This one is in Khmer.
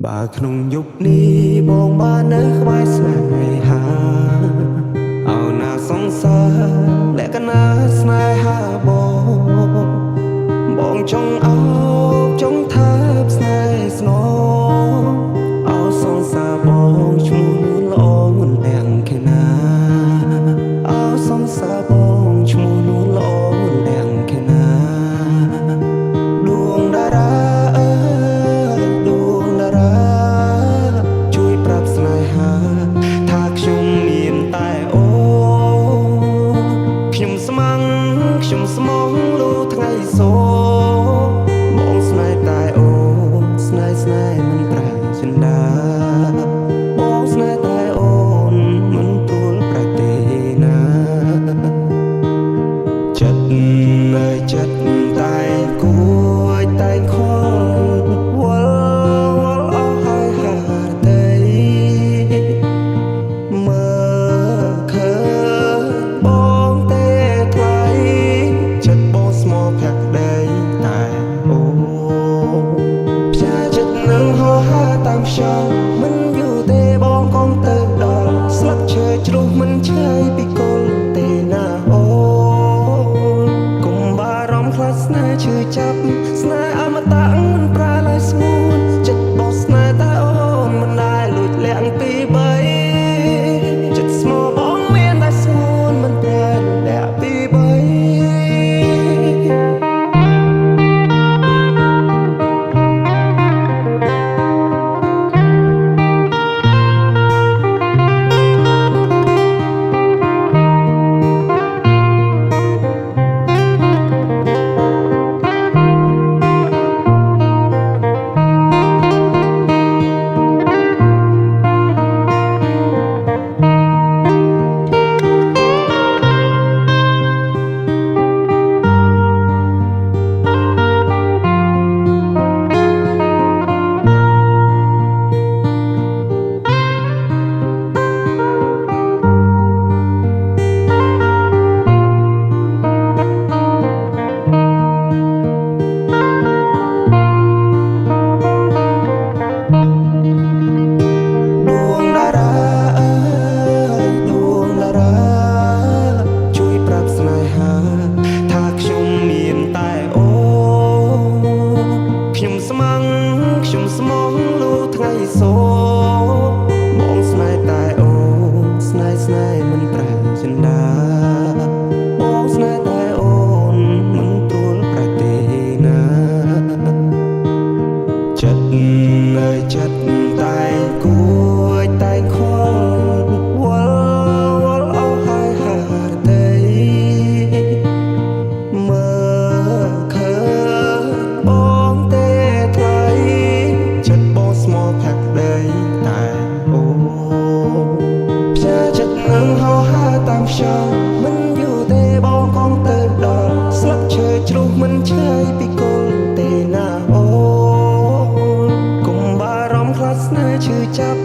បើក្នុងយុគនេះបងបាននៅក្បែរស្នេហាអោណាសង្សារលក្ខណៈស្នេហាបងចង់អោបចង់ថាបស្នេហ៍ស្នងអោសង្សារបងឈ្មោះនួនល្អមុនទាំងគេណាអោសង្សារបងឈ្មោះនួនល្អមុនទាំងគេណាដួងតារាដួងតារាជួយប្រាប់ស្នេហាថាខ្ញុំមានតែអូខ្ញុំស្មងខ្ញុំស្មងលូថ្ងៃសូបងស្នេហ៍តែអូស្នេហ៍មិនប្រែចិន្តាបងស្នេហ៍តែអូនមិនទួលប្រទេណាចិត្តនៅចិត្តតែគួចតែខំវល់អស់ហើយហាតីមើលឃើញបងទេថ្លៃចិត្តបងស្មោភក្តីតែអូផ្សាចិត្តនឹងហោហាតាមខ្យល់មិនយូរទេបងកុំទៅដល់ស្លឹកឈើជ្រុះមិនឆ្ងាយពីគល់ទេណាអូកុំបារម្ភខ្លាចស្នេហ៍ឈឺចាប់ស្នេហ៍អមតៈមិនប្រែឡើយស្ងួនចិត្តបងស្នេហ៍តែអូនមិនដែលលួចលាក់ពីបីចិត្តស្មោបងមានតែស្ងួនមិនប្រែលាក់ពីបី ดวงดาราดวงดาราជួយប្រាប់ស្នេហាថាខ្ញុំមានតែអូខ្ញុំស្មងខ្ញុំស្មងលូថ្ងៃសូបងស្នេហ៍តែអូស្នេហ៍មិនប្រែចិន្តាបងស្នេហ៍តែអូនមិនទួលប្រទេណាចិត្តនៅចិត្តតែគួចតែខំវល់អស់ហើយហាតីមើលឃើញបងទេថ្លៃចិត្តបងស្មោភក្តីតែអូផ្សាចិត្តនឹងហោហាតាមខ្យល់មិនយូរទេបងកុំទៅដល់ស្លឹកឈើជ្រុះមិនឆ្ងាយពីគល់ទេណាអូកុំបារម្ភខ្លាចស្នេហ៍ឈឺចាប់